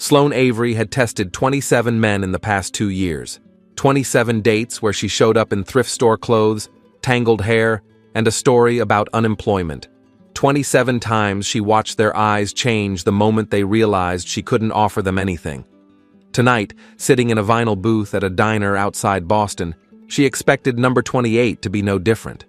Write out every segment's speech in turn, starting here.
Sloane Avery had tested 27 men in the past 2 years. 27 dates where she showed up in thrift store clothes, tangled hair, and a story about unemployment. 27 times she watched their eyes change the moment they realized she couldn't offer them anything. Tonight, sitting in a vinyl booth at a diner outside Boston, she expected number 28 to be no different.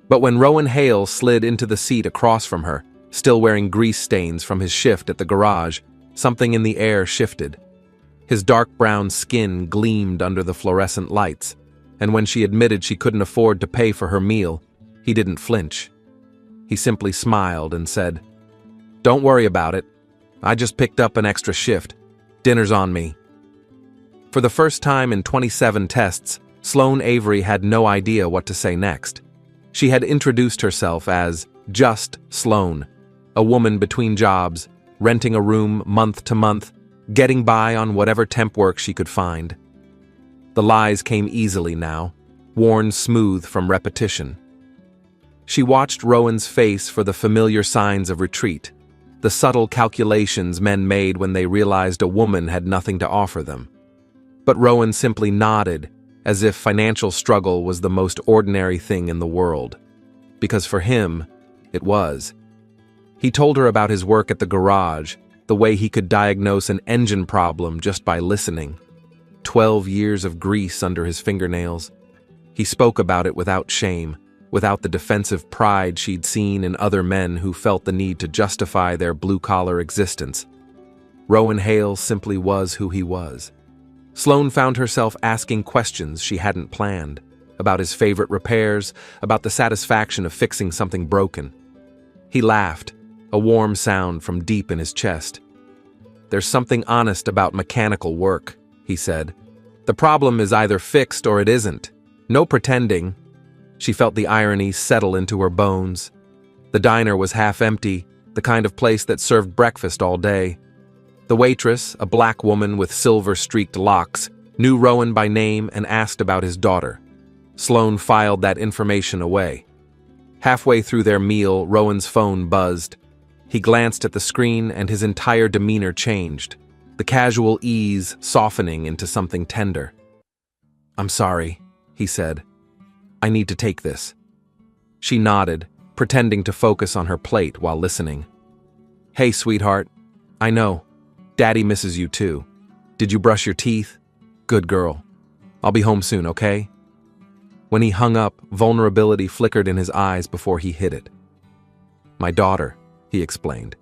But when Rowan Hale slid into the seat across from her, still wearing grease stains from his shift at the garage, something in the air shifted. His dark brown skin gleamed under the fluorescent lights, and when she admitted she couldn't afford to pay for her meal, he didn't flinch. He simply smiled and said, "Don't worry about it. I just picked up an extra shift. Dinner's on me." For the first time in 27 tests, Sloane Avery had no idea what to say next. She had introduced herself as just Sloane, a woman between jobs, renting a room month to month, getting by on whatever temp work she could find. The lies came easily now, worn smooth from repetition. She watched Rowan's face for the familiar signs of retreat, the subtle calculations men made when they realized a woman had nothing to offer them. But Rowan simply nodded, as if financial struggle was the most ordinary thing in the world. Because for him, it was. He told her about his work at the garage, the way he could diagnose an engine problem just by listening. 12 years of grease under his fingernails. He spoke about it without shame, without the defensive pride she'd seen in other men who felt the need to justify their blue-collar existence. Rowan Hale simply was who he was. Sloane found herself asking questions she hadn't planned, about his favorite repairs, about the satisfaction of fixing something broken. He laughed, a warm sound from deep in his chest. "There's something honest about mechanical work," he said. "The problem is either fixed or it isn't. No pretending." She felt the irony settle into her bones. The diner was half empty, the kind of place that served breakfast all day. The waitress, a black woman with silver-streaked locks, knew Rowan by name and asked about his daughter. Sloane filed that information away. Halfway through their meal, Rowan's phone buzzed. He glanced at the screen and his entire demeanor changed, the casual ease softening into something tender. "I'm sorry," he said. "I need to take this." She nodded, pretending to focus on her plate while listening. "Hey, sweetheart. I know. Daddy misses you too. Did you brush your teeth? Good girl. I'll be home soon, okay?" When he hung up, vulnerability flickered in his eyes before he hid it. "My daughter," he explained.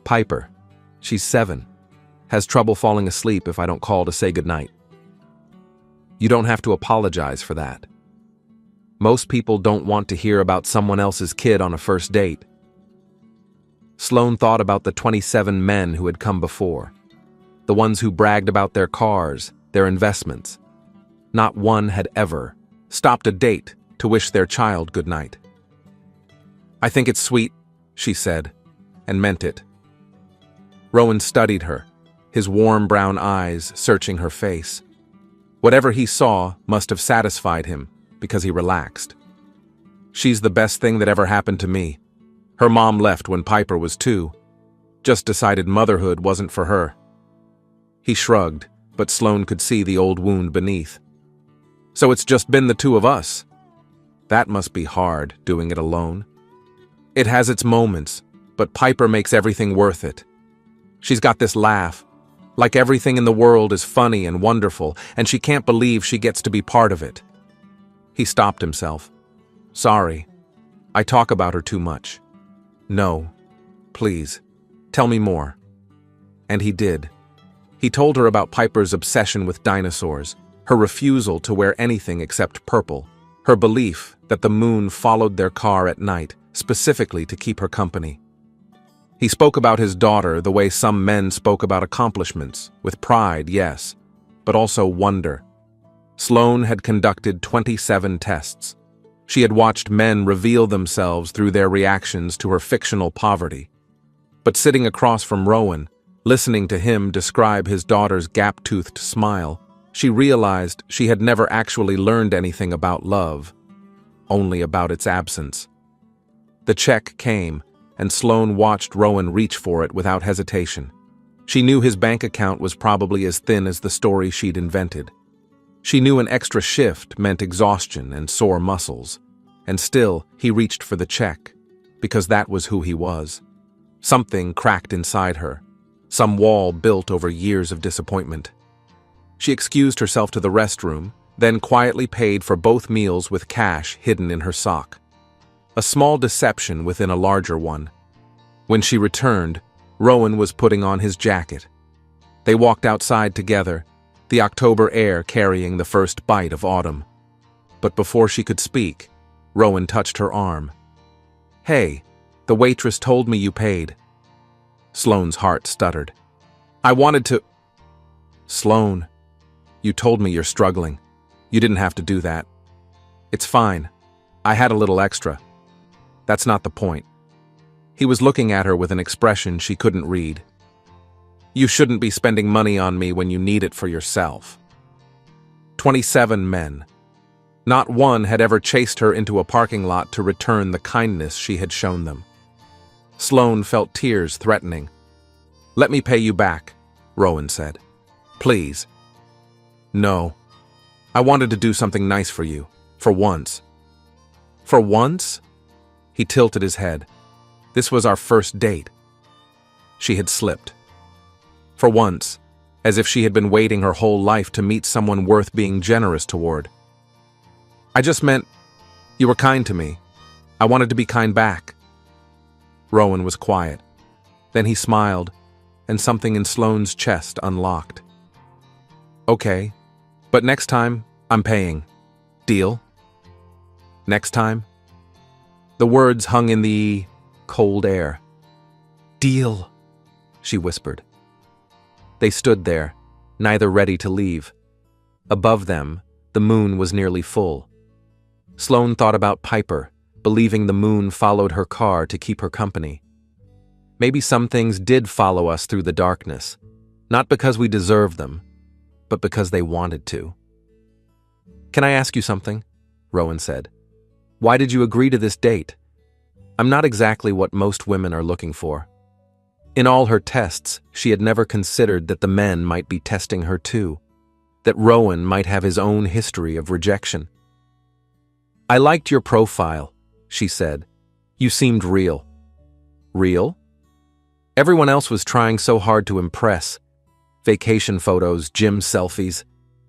"Piper. She's 7. Has trouble falling asleep if I don't call to say goodnight." "You don't have to apologize for that. Most people don't want to hear about someone else's kid on a first date." Sloane thought about the 27 men who had come before, the ones who bragged about their cars, their investments. Not one had ever stopped a date to wish their child good night. "I think it's sweet," she said, and meant it. Rowan studied her, his warm brown eyes searching her face. Whatever he saw must have satisfied him, because he relaxed. "She's the best thing that ever happened to me. Her mom left when Piper was 2. Just decided motherhood wasn't for her." He shrugged, but Sloane could see the old wound beneath. "So it's just been the 2 of us. That must be hard, doing it alone." "It has its moments, but Piper makes everything worth it. She's got this laugh, like everything in the world is funny and wonderful, and she can't believe she gets to be part of it." He stopped himself. "Sorry, I talk about her too much." "No, please, tell me more." And he did. He told her about Piper's obsession with dinosaurs, her refusal to wear anything except purple, her belief that the moon followed their car at night, specifically to keep her company. He spoke about his daughter the way some men spoke about accomplishments, with pride, yes, but also wonder. Sloane had conducted 27 tests. She had watched men reveal themselves through their reactions to her fictional poverty. But sitting across from Rowan, listening to him describe his daughter's gap-toothed smile, she realized she had never actually learned anything about love, only about its absence. The check came, and Sloane watched Rowan reach for it without hesitation. She knew his bank account was probably as thin as the story she'd invented. She knew an extra shift meant exhaustion and sore muscles, and still he reached for the check, because that was who he was. Something cracked inside her, some wall built over years of disappointment. She excused herself to the restroom, then quietly paid for both meals with cash hidden in her sock. A small deception within a larger one. When she returned, Rowan was putting on his jacket. They walked outside together, the October air carrying the first bite of autumn. But before she could speak, Rowan touched her arm. "Hey, the waitress told me you paid." Sloane's heart stuttered. "I wanted to—" "Sloane, you told me you're struggling. You didn't have to do that. It's fine. I had a little extra. That's not the point." He was looking at her with an expression she couldn't read. "You shouldn't be spending money on me when you need it for yourself." 27 men. Not one had ever chased her into a parking lot to return the kindness she had shown them. Sloane felt tears threatening. "Let me pay you back," Rowan said. "Please." "No. I wanted to do something nice for you, for once." "For once?" He tilted his head. "This was our first date." She had slipped. For once, as if she had been waiting her whole life to meet someone worth being generous toward. "I just meant, you were kind to me. I wanted to be kind back." Rowan was quiet. Then he smiled, and something in Sloane's chest unlocked. "Okay, but next time, I'm paying. Deal?" "Next time?" The words hung in the cold air. "Deal," she whispered. They stood there, neither ready to leave. Above them, the moon was nearly full. Sloane thought about Piper, believing the moon followed her car to keep her company. Maybe some things did follow us through the darkness, not because we deserved them, but because they wanted to. "Can I ask you something?" Rowan said. "Why did you agree to this date? I'm not exactly what most women are looking for." In all her tests, she had never considered that the men might be testing her too, that Rowan might have his own history of rejection. "I liked your profile," she said. "You seemed real." "Real?" Everyone else was trying so hard to impress. Vacation photos, gym selfies.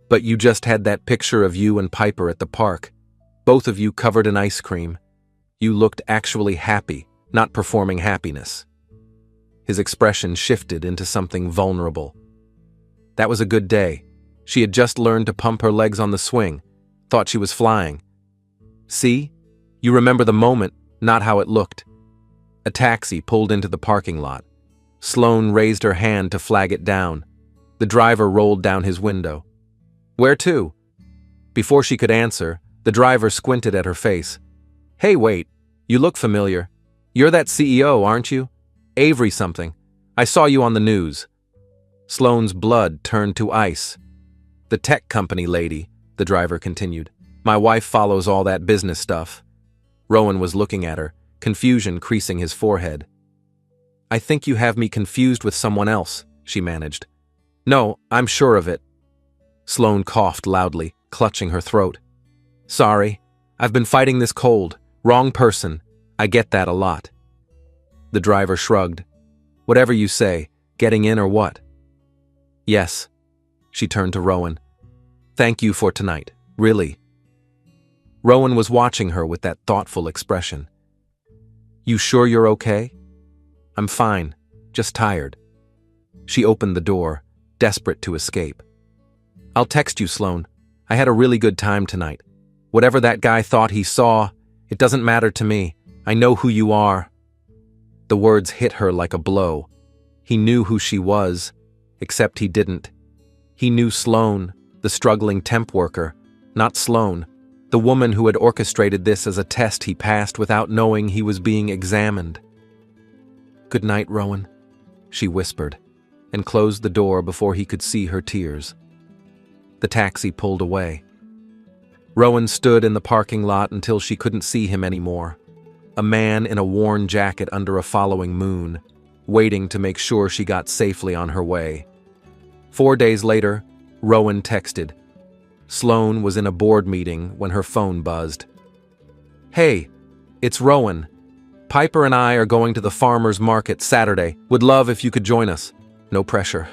But you just had that picture of you and Piper at the park, both of you covered in ice cream. You looked actually happy, not performing happiness. His expression shifted into something vulnerable. That was a good day. She had just learned to pump her legs on the swing, thought she was flying. "See? You remember the moment, not how it looked." A taxi pulled into the parking lot. Sloane raised her hand to flag it down. The driver rolled down his window. "Where to?" Before she could answer, the driver squinted at her face. "Hey, wait, you look familiar. You're that CEO, aren't you? Avery something. I saw you on the news." Sloane's blood turned to ice. "The tech company lady," the driver continued. "My wife follows all that business stuff." Rowan was looking at her, confusion creasing his forehead. "I think you have me confused with someone else," she managed. "No, I'm sure of it." Sloane coughed loudly, clutching her throat. "Sorry, I've been fighting this cold. Wrong person. I get that a lot." The driver shrugged. "Whatever you say, getting in or what?" "Yes." She turned to Rowan. "Thank you for tonight, really." Rowan was watching her with that thoughtful expression. "You sure you're okay?" "I'm fine, just tired." She opened the door, desperate to escape. "I'll text you, Sloane. I had a really good time tonight. Whatever that guy thought he saw, it doesn't matter to me. I know who you are." The words hit her like a blow. He knew who she was, except he didn't. He knew Sloane, the struggling temp worker, not Sloane, the woman who had orchestrated this as a test he passed without knowing he was being examined. "Good night, Rowan," she whispered, and closed the door before he could see her tears. The taxi pulled away. Rowan stood in the parking lot until she couldn't see him anymore. A man in a worn jacket under a following moon. waiting to make sure she got safely on her way. 4 days later, Rowan texted. Sloane was in a board meeting when her phone buzzed. "Hey, it's Rowan. Piper and I are going to the farmer's market Saturday. Would love if you could join us. No pressure."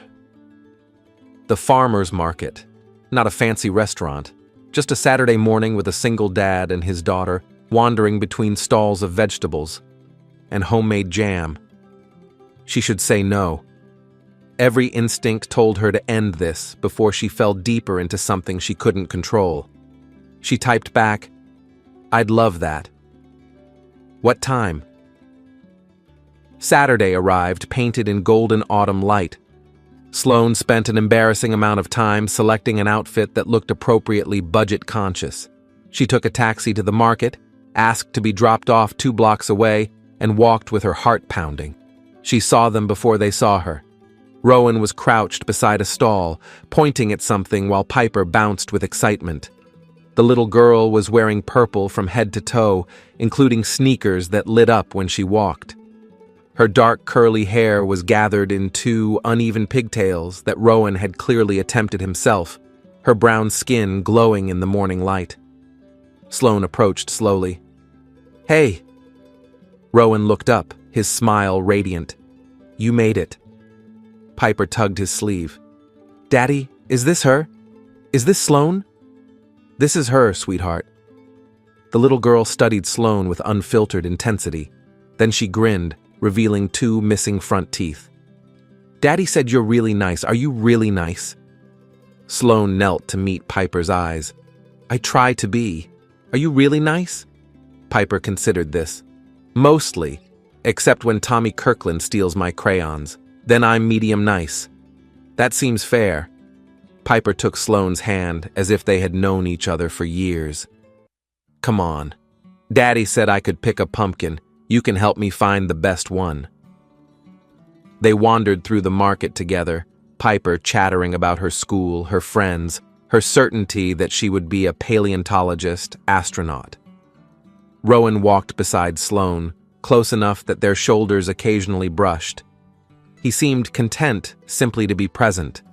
The farmer's market. Not a fancy restaurant. Just a Saturday morning with a single dad and his daughter wandering between stalls of vegetables and homemade jam. She should say no. Every instinct told her to end this before she fell deeper into something she couldn't control. She typed back, "I'd love that." "What time?" Saturday arrived, painted in golden autumn light. Sloane spent an embarrassing amount of time selecting an outfit that looked appropriately budget-conscious. She took a taxi to the market, asked to be dropped off 2 blocks away, and walked with her heart pounding. She saw them before they saw her. Rowan was crouched beside a stall, pointing at something while Piper bounced with excitement. The little girl was wearing purple from head to toe, including sneakers that lit up when she walked. Her dark curly hair was gathered in 2 uneven pigtails that Rowan had clearly attempted himself, her brown skin glowing in the morning light. Sloane approached slowly. "Hey!" Rowan looked up, his smile radiant. "You made it." Piper tugged his sleeve. "Daddy, is this her? Is this Sloane?" "This is her, sweetheart." The little girl studied Sloane with unfiltered intensity. Then she grinned, revealing 2 missing front teeth. "Daddy said you're really nice. Are you really nice?" Sloane knelt to meet Piper's eyes. "I try to be. Are you really nice?" Piper considered this. "Mostly, except when Tommy Kirkland steals my crayons. Then I'm medium nice. That seems fair." Piper took Sloane's hand as if they had known each other for years. "Come on. Daddy said I could pick a pumpkin. You can help me find the best one." They wandered through the market together, Piper chattering about her school, her friends, her certainty that she would be a paleontologist, astronaut. Rowan walked beside Sloane, close enough that their shoulders occasionally brushed. He seemed content simply to be present.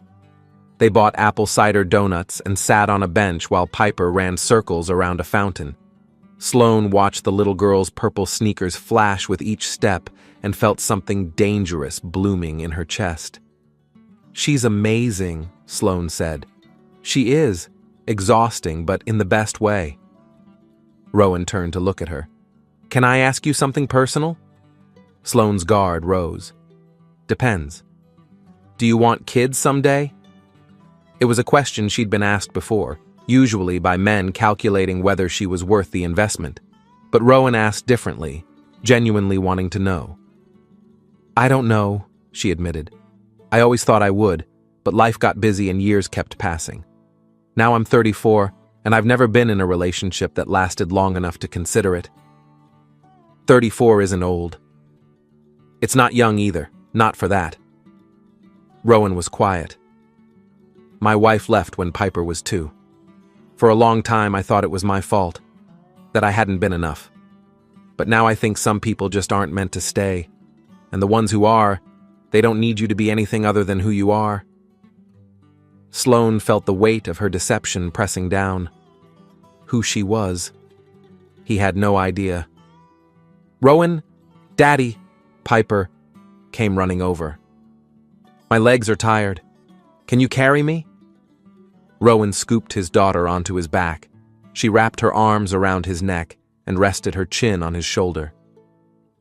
They bought apple cider donuts and sat on a bench while Piper ran circles around a fountain. Sloane watched the little girl's purple sneakers flash with each step and felt something dangerous blooming in her chest. "She's amazing," Sloane said. "She is. Exhausting, but in the best way." Rowan turned to look at her. "Can I ask you something personal?" Sloane's guard rose. "Depends. Do you want kids someday?" It was a question she'd been asked before, usually by men calculating whether she was worth the investment. But Rowan asked differently, genuinely wanting to know. "I don't know," she admitted. "I always thought I would, but life got busy and years kept passing. Now I'm 34, and I've never been in a relationship that lasted long enough to consider it." 34 isn't old. It's not young either, not for that. Rowan was quiet. "My wife left when Piper was 2. For a long time I thought it was my fault, that I hadn't been enough. But now I think some people just aren't meant to stay, and the ones who are, they don't need you to be anything other than who you are." Sloane felt the weight of her deception pressing down. Who she was. He had no idea. "Rowan, Daddy," Piper came running over. "My legs are tired. Can you carry me?" Rowan scooped his daughter onto his back. She wrapped her arms around his neck and rested her chin on his shoulder.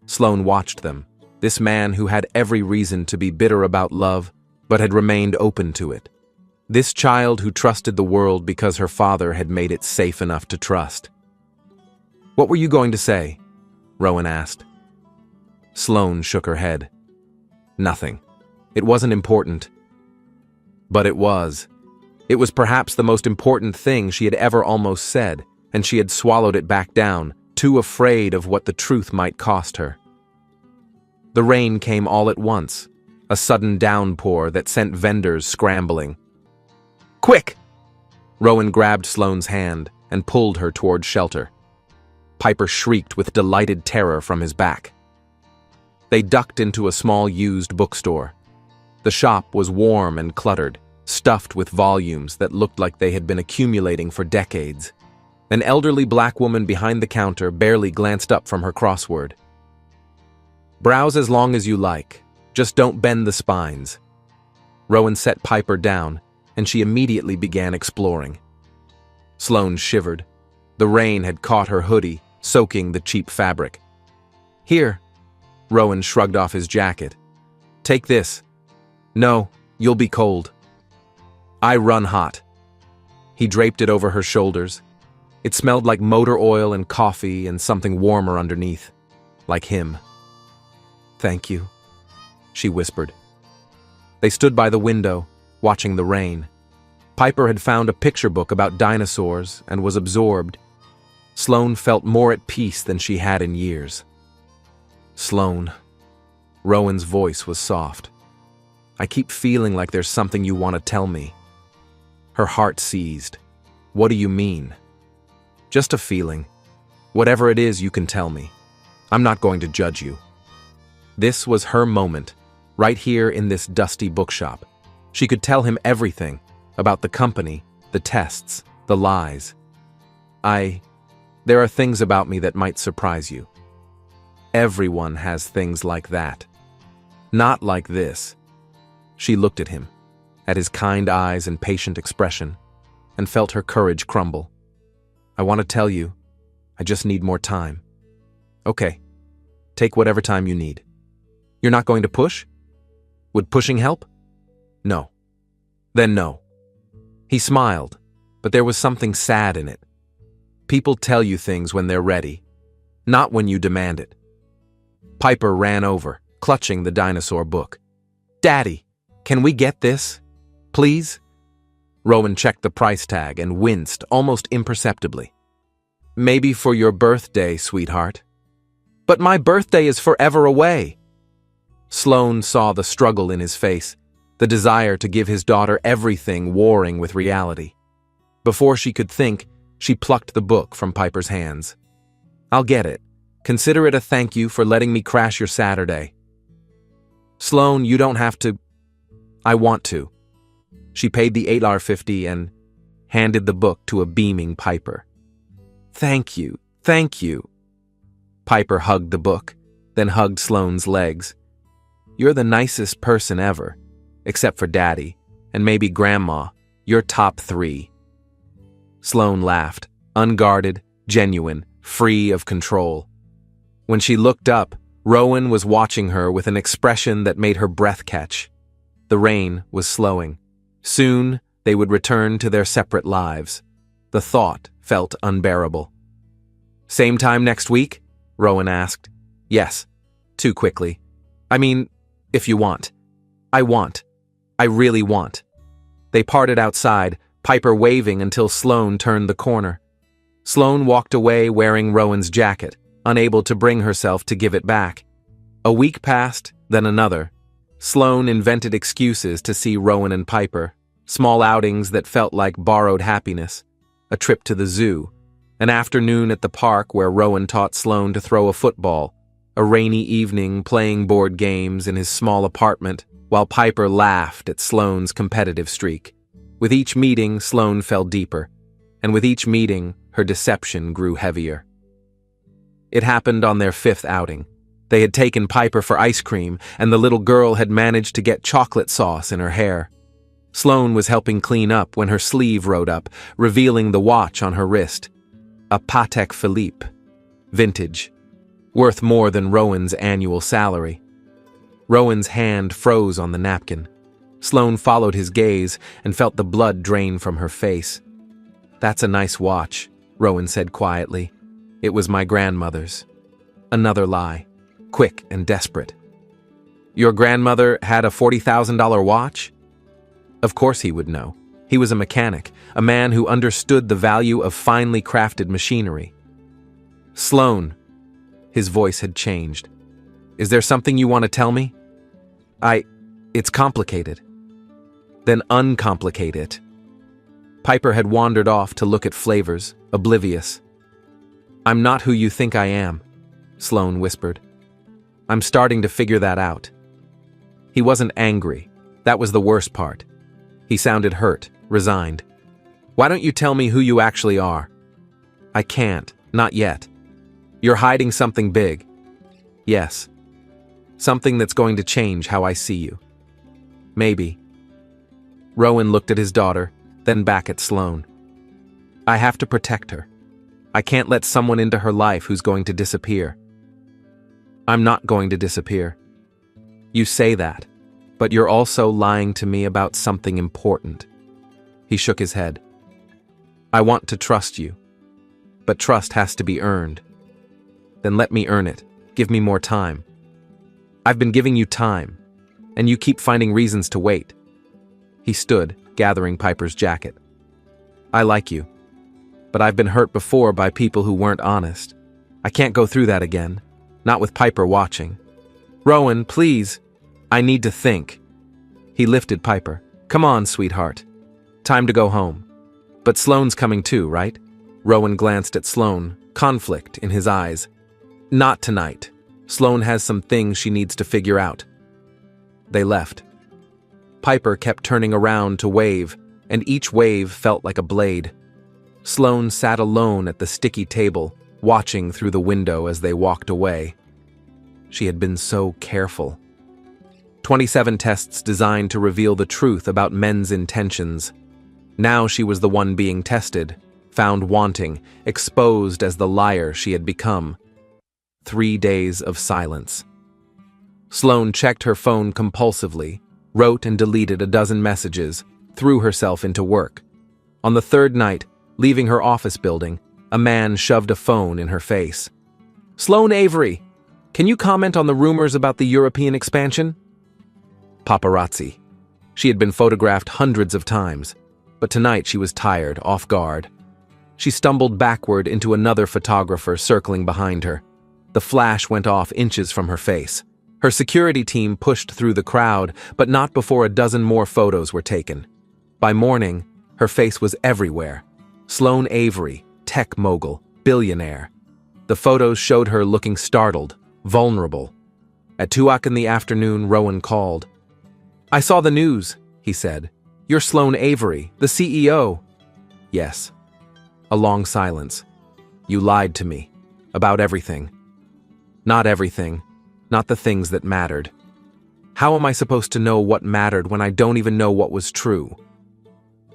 Sloane watched them, this man who had every reason to be bitter about love, but had remained open to it. This child who trusted the world because her father had made it safe enough to trust. "What were you going to say?" Rowan asked. Sloane shook her head. "Nothing. It wasn't important." But it was. It was perhaps the most important thing she had ever almost said, and she had swallowed it back down, too afraid of what the truth might cost her. The rain came all at once, a sudden downpour that sent vendors scrambling. "Quick!" Rowan grabbed Sloane's hand and pulled her toward shelter. Piper shrieked with delighted terror from his back. They ducked into a small used bookstore. The shop was warm and cluttered, stuffed with volumes that looked like they had been accumulating for decades. An elderly black woman behind the counter barely glanced up from her crossword. "Browse as long as you like. Just don't bend the spines." Rowan set Piper down, and she immediately began exploring. Sloane shivered. The rain had caught her hoodie, soaking the cheap fabric. "Here." Rowan shrugged off his jacket. "Take this." "No, you'll be cold." "I run hot." He draped it over her shoulders. It smelled like motor oil and coffee and something warmer underneath. Like him. "Thank you," she whispered. They stood by the window, watching the rain. Piper had found a picture book about dinosaurs and was absorbed. Sloane felt more at peace than she had in years. "Sloane." Rowan's voice was soft. "I keep feeling like there's something you want to tell me." Her heart seized. "What do you mean?" "Just a feeling. Whatever it is, you can tell me. I'm not going to judge you." This was her moment, right here in this dusty bookshop. She could tell him everything about the company, the tests, the lies. There are things about me that might surprise you. Everyone has things like that. Not like this." She looked at him, at his kind eyes and patient expression, and felt her courage crumble. "I want to tell you. I just need more time." "Okay. Take whatever time you need." "You're not going to push? Would pushing help?" "No." "Then no." He smiled, but there was something sad in it. People tell you things when they're ready, not when you demand it. Piper ran over, clutching the dinosaur book. "Daddy, can we get this? Please?" Rowan checked the price tag and winced almost imperceptibly. "Maybe for your birthday, sweetheart." "But my birthday is forever away." Sloane saw the struggle in his face, the desire to give his daughter everything warring with reality. Before she could think, she plucked the book from Piper's hands. "I'll get it. Consider it a thank you for letting me crash your Saturday." "Sloane, you don't have to." "I want to." She paid the $8.50 and handed the book to a beaming Piper. "Thank you, thank you." Piper hugged the book, then hugged Sloane's legs. "You're the nicest person ever, except for Daddy, and maybe Grandma. You're top 3. Sloane laughed, unguarded, genuine, free of control. When she looked up, Rowan was watching her with an expression that made her breath catch. The rain was slowing. Soon, they would return to their separate lives. The thought felt unbearable. "Same time next week?" Rowan asked. "Yes." Too quickly. "I mean, if you want." "I want. I really want." They parted outside, Piper waving until Sloane turned the corner. Sloane walked away wearing Rowan's jacket, unable to bring herself to give it back. A week passed, then another. Sloane invented excuses to see Rowan and Piper, small outings that felt like borrowed happiness, a trip to the zoo, an afternoon at the park where Rowan taught Sloane to throw a football, a rainy evening playing board games in his small apartment while Piper laughed at Sloane's competitive streak. With each meeting, Sloane fell deeper, and with each meeting, her deception grew heavier. It happened on their 5th outing. They had taken Piper for ice cream, and the little girl had managed to get chocolate sauce in her hair. Sloane was helping clean up when her sleeve rode up, revealing the watch on her wrist. A Patek Philippe. Vintage. Worth more than Rowan's annual salary. Rowan's hand froze on the napkin. Sloane followed his gaze and felt the blood drain from her face. "That's a nice watch," Rowan said quietly. "It was my grandmother's." Another lie. Quick and desperate. "Your grandmother had a $40,000 watch?" Of course he would know. He was a mechanic, a man who understood the value of finely crafted machinery. "Sloane," his voice had changed. "Is there something you want to tell me?" It's complicated." "Then uncomplicate it." Piper had wandered off to look at flavors, oblivious. "I'm not who you think I am," Sloane whispered. I'm starting to figure that out. He wasn't angry. That was the worst part. He sounded hurt, resigned. Why don't you tell me who you actually are? I can't, not yet. You're hiding something big. Yes. Something that's going to change how I see you. Maybe. Rowan looked at his daughter, then back at Sloane. I have to protect her. I can't let someone into her life who's going to disappear. I'm not going to disappear. You say that, but you're also lying to me about something important. He shook his head. I want to trust you, but trust has to be earned. Then let me earn it. Give me more time. I've been giving you time, and you keep finding reasons to wait. He stood, gathering Piper's jacket. I like you, but I've been hurt before by people who weren't honest. I can't go through that again, not with Piper watching. Rowan, please. I need to think. He lifted Piper. Come on, sweetheart. Time to go home. But Sloane's coming too, right? Rowan glanced at Sloane, conflict in his eyes. Not tonight. Sloane has some things she needs to figure out. They left. Piper kept turning around to wave, and each wave felt like a blade. Sloane sat alone at the sticky table, watching through the window as they walked away. She had been so careful. 27 tests designed to reveal the truth about men's intentions. Now she was the one being tested, found wanting, exposed as the liar she had become. 3 days of silence. Sloane checked her phone compulsively, wrote and deleted a dozen messages, threw herself into work. On the third night, leaving her office building, a man shoved a phone in her face. Sloane Avery, can you comment on the rumors about the European expansion? Paparazzi. She had been photographed hundreds of times, but tonight she was tired, off guard. She stumbled backward into another photographer circling behind her. The flash went off inches from her face. Her security team pushed through the crowd, but not before a dozen more photos were taken. By morning, her face was everywhere. Sloane Avery, tech mogul, billionaire. The photos showed her looking startled, vulnerable. At 2:00 in the afternoon, Rowan called. I saw the news, he said. You're Sloane Avery, the CEO. Yes. A long silence. You lied to me. About everything. Not everything. Not the things that mattered. How am I supposed to know what mattered when I don't even know what was true?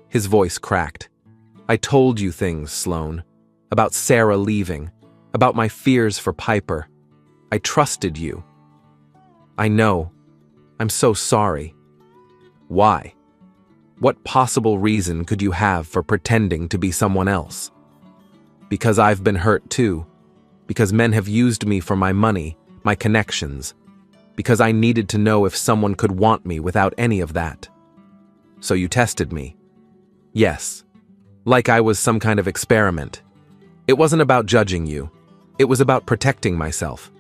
His voice cracked. I told you things, Sloane. About Sarah leaving. About my fears for Piper. I trusted you. I know. I'm so sorry. Why? What possible reason could you have for pretending to be someone else? Because I've been hurt too. Because men have used me for my money, my connections. Because I needed to know if someone could want me without any of that. So you tested me. Yes. Like I was some kind of experiment. It wasn't about judging you. It was about protecting myself.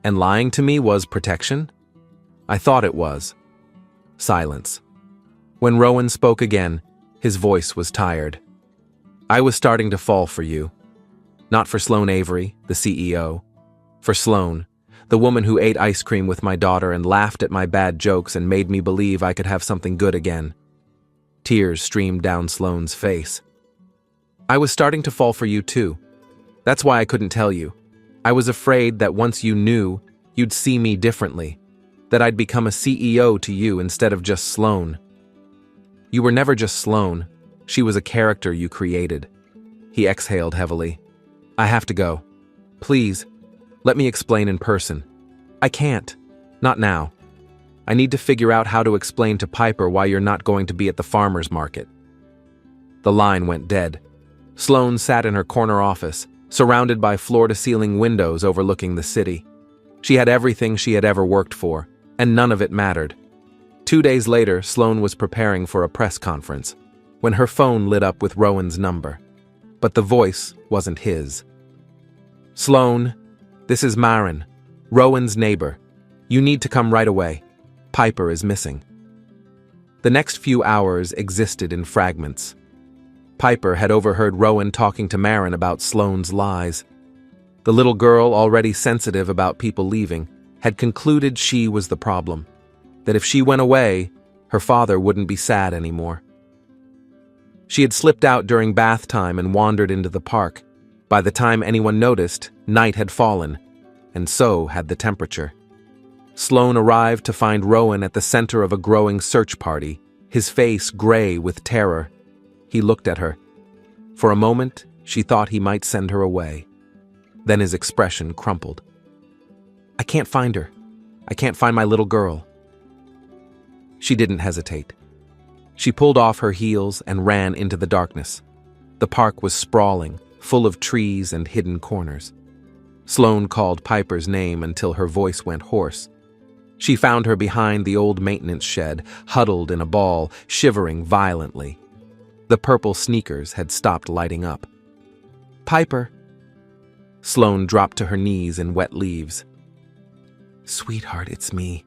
And lying to me was protection? I thought it was. Silence. When Rowan spoke again, his voice was tired. I was starting to fall for you. Not for Sloane Avery, the CEO. For Sloane, the woman who ate ice cream with my daughter and laughed at my bad jokes and made me believe I could have something good again. Tears streamed down Sloane's face. I was starting to fall for you too. That's why I couldn't tell you. I was afraid that once you knew, you'd see me differently. That I'd become a CEO to you instead of just Sloane. You were never just Sloane. She was a character you created. He exhaled heavily. I have to go. Please, let me explain in person. I can't. Not now. I need to figure out how to explain to Piper why you're not going to be at the farmer's market. The line went dead. Sloane sat in her corner office, surrounded by floor-to-ceiling windows overlooking the city. She had everything she had ever worked for, and none of it mattered. 2 days later, Sloane was preparing for a press conference, when her phone lit up with Rowan's number. But the voice wasn't his. Sloane, this is Marin, Rowan's neighbor. You need to come right away. Piper is missing. The next few hours existed in fragments. Piper had overheard Rowan talking to Marin about Sloane's lies. The little girl, already sensitive about people leaving, had concluded she was the problem, that if she went away, her father wouldn't be sad anymore. She had slipped out during bath time and wandered into the park. By the time anyone noticed, night had fallen, and so had the temperature. Sloane arrived to find Rowan at the center of a growing search party, his face gray with terror. He looked at her. For a moment, she thought he might send her away. Then his expression crumpled. "I can't find her. I can't find my little girl." She didn't hesitate. She pulled off her heels and ran into the darkness. The park was sprawling, full of trees and hidden corners. Sloane called Piper's name until her voice went hoarse. She found her behind the old maintenance shed, huddled in a ball, shivering violently. The purple sneakers had stopped lighting up. "Piper!" Sloane dropped to her knees in wet leaves. "Sweetheart, it's me."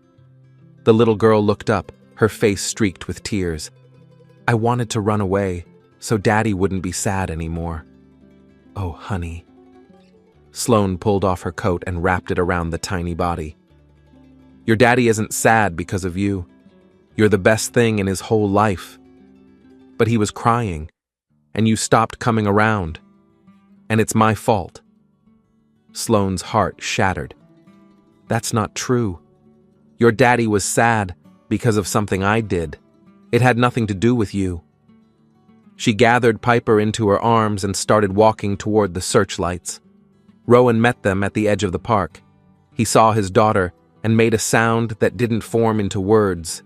The little girl looked up, her face streaked with tears. "I wanted to run away, so Daddy wouldn't be sad anymore." "Oh, honey." Sloane pulled off her coat and wrapped it around the tiny body. "Your daddy isn't sad because of you. You're the best thing in his whole life. But he was crying, and you stopped coming around. And it's my fault." Sloane's heart shattered. "That's not true. Your daddy was sad because of something I did. It had nothing to do with you." She gathered Piper into her arms and started walking toward the searchlights. Rowan met them at the edge of the park. He saw his daughter and made a sound that didn't form into words.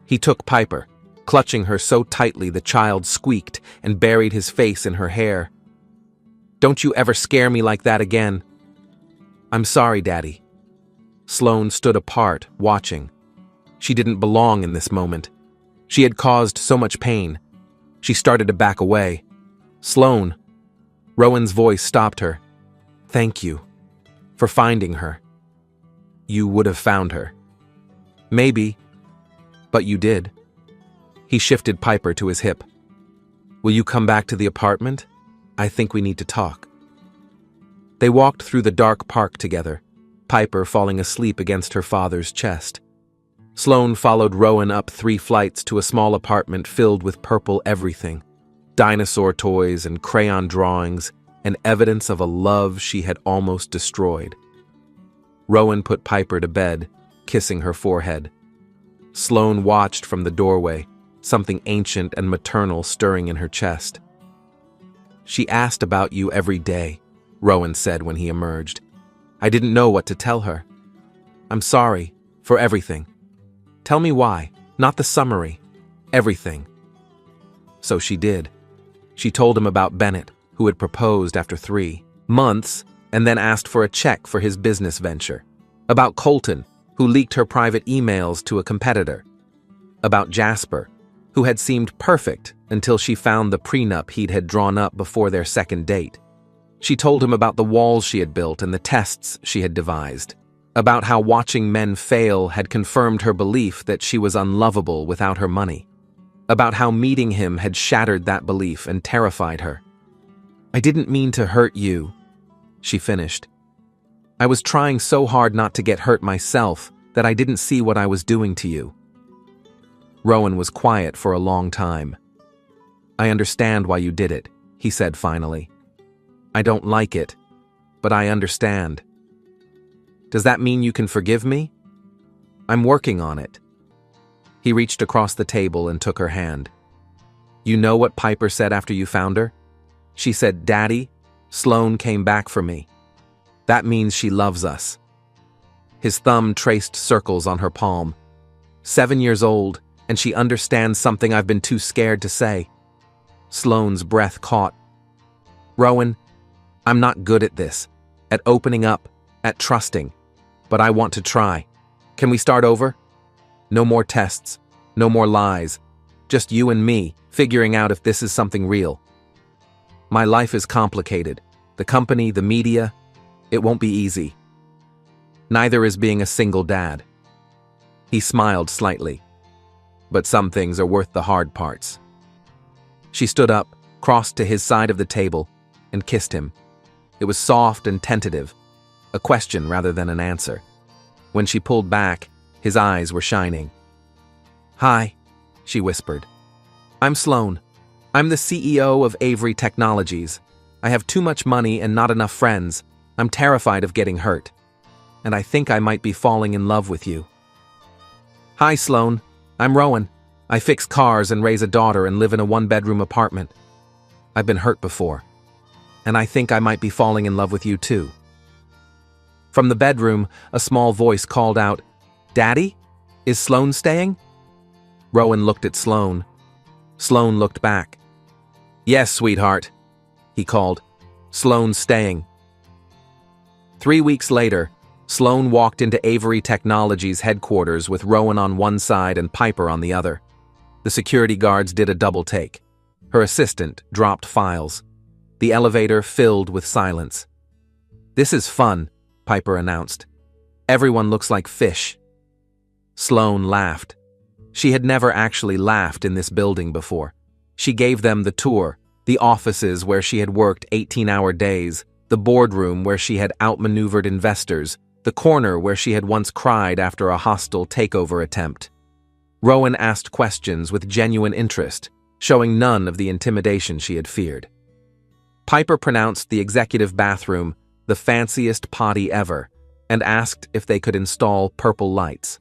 He took Piper, clutching her so tightly the child squeaked and buried his face in her hair. "Don't you ever scare me like that again." "I'm sorry, Daddy." Sloane stood apart, watching. She didn't belong in this moment. She had caused so much pain. She started to back away. "Sloane." Rowan's voice stopped her. "Thank you for finding her. You would have found her. Maybe, but you did." He shifted Piper to his hip. "Will you come back to the apartment? I think we need to talk." They walked through the dark park together, Piper falling asleep against her father's chest. Sloane followed Rowan up 3 flights to a small apartment filled with purple everything, dinosaur toys and crayon drawings, and evidence of a love she had almost destroyed. Rowan put Piper to bed, kissing her forehead. Sloane watched from the doorway, something ancient and maternal stirring in her chest. "She asked about you every day," Rowan said when he emerged. "I didn't know what to tell her. I'm sorry for everything. Tell me why, not the summary. Everything." So she did. She told him about Bennett, who had proposed after 3 months and then asked for a check for his business venture. About Colton, who leaked her private emails to a competitor. About Jasper, who had seemed perfect until she found the prenup he'd had drawn up before their second date. She told him about the walls she had built and the tests she had devised. About how watching men fail had confirmed her belief that she was unlovable without her money. About how meeting him had shattered that belief and terrified her. "I didn't mean to hurt you," she finished. "I was trying so hard not to get hurt myself that I didn't see what I was doing to you." Rowan was quiet for a long time. "I understand why you did it," he said finally. "I don't like it, but I understand. Does that mean you can forgive me?" "I'm working on it." He reached across the table and took her hand. "You know what Piper said after you found her? She said, 'Daddy, Sloane came back for me.' That means she loves us." His thumb traced circles on her palm. 7 years old, and she understands something I've been too scared to say. Sloane's breath caught. "Rowan, I'm not good at this, at opening up, at trusting, but I want to try. Can we start over? No more tests, no more lies, just you and me figuring out if this is something real. My life is complicated. The company, the media, it won't be easy. Neither is being a single dad." He smiled slightly. "But some things are worth the hard parts." She stood up, crossed to his side of the table, and kissed him. It was soft and tentative, a question rather than an answer. When she pulled back, his eyes were shining. "Hi," she whispered. "I'm Sloan. I'm the CEO of Avery Technologies. I have too much money and not enough friends. I'm terrified of getting hurt. And I think I might be falling in love with you." "Hi, Sloan. I'm Rowan. I fix cars and raise a daughter and live in a one-bedroom apartment. I've been hurt before. And I think I might be falling in love with you too." From the bedroom, a small voice called out, "Daddy? Is Sloan staying?" Rowan looked at Sloan. Sloan looked back. "Yes, sweetheart," he called. "Sloan's staying." 3 weeks later, Sloan walked into Avery Technologies headquarters with Rowan on one side and Piper on the other. The security guards did a double take. Her assistant dropped files. The elevator filled with silence. "This is fun," Piper announced. "Everyone looks like fish." Sloan laughed. She had never actually laughed in this building before. She gave them the tour, the offices where she had worked 18-hour days, the boardroom where she had outmaneuvered investors, the corner where she had once cried after a hostile takeover attempt. Rowan asked questions with genuine interest, showing none of the intimidation she had feared. Piper pronounced the executive bathroom the fanciest potty ever and asked if they could install purple lights.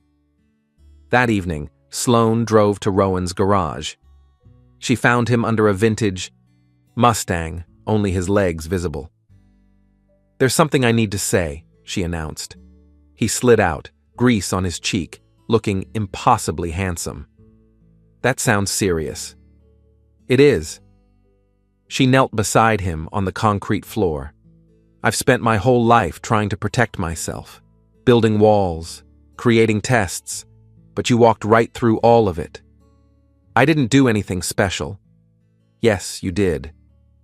That evening, Sloan drove to Rowan's garage. She found him under a vintage Mustang, only his legs visible. "There's something I need to say," she announced. He slid out, grease on his cheek, looking impossibly handsome. "That sounds serious." "It is." She knelt beside him on the concrete floor. "I've spent my whole life trying to protect myself, building walls, creating tests, but you walked right through all of it. I didn't do anything special." "Yes, you did.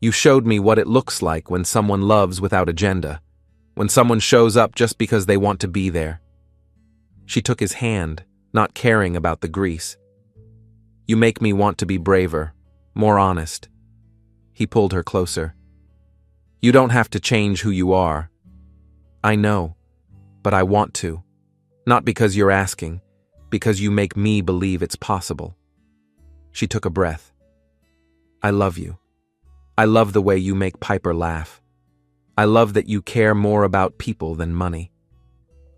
You showed me what it looks like when someone loves without agenda, when someone shows up just because they want to be there." She took his hand, not caring about the grease. "You make me want to be braver, more honest." He pulled her closer. "You don't have to change who you are." "I know, but I want to. Not because you're asking, because you make me believe it's possible." She took a breath. "I love you. I love the way you make Piper laugh. I love that you care more about people than money.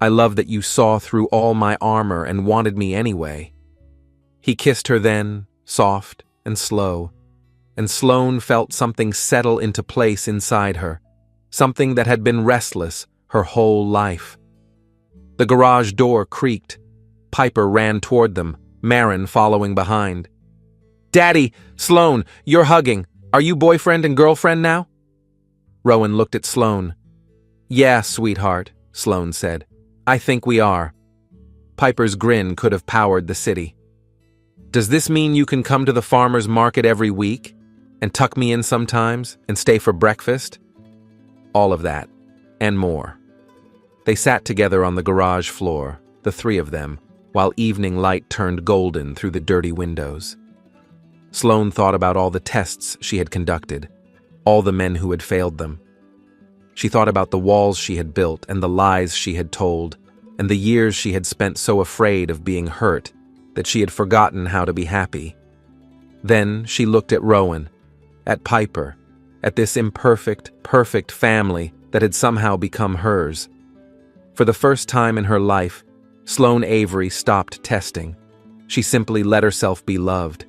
I love that you saw through all my armor and wanted me anyway." He kissed her then, soft and slow, and Sloan felt something settle into place inside her, something that had been restless her whole life. The garage door creaked. Piper ran toward them, Marin following behind. "Daddy, Sloan, you're hugging. Are you boyfriend and girlfriend now?" Rowan looked at Sloan. "Yeah, sweetheart," Sloan said. "I think we are." Piper's grin could have powered the city. "Does this mean you can come to the farmer's market every week and tuck me in sometimes and stay for breakfast?" All of that, and more. They sat together on the garage floor, the three of them, while evening light turned golden through the dirty windows. Sloan thought about all the tests she had conducted, all the men who had failed them. She thought about the walls she had built and the lies she had told, and the years she had spent so afraid of being hurt that she had forgotten how to be happy. Then she looked at Rowan, at Piper, at this imperfect, perfect family that had somehow become hers. For the first time in her life, Sloan Avery stopped testing. She simply let herself be loved.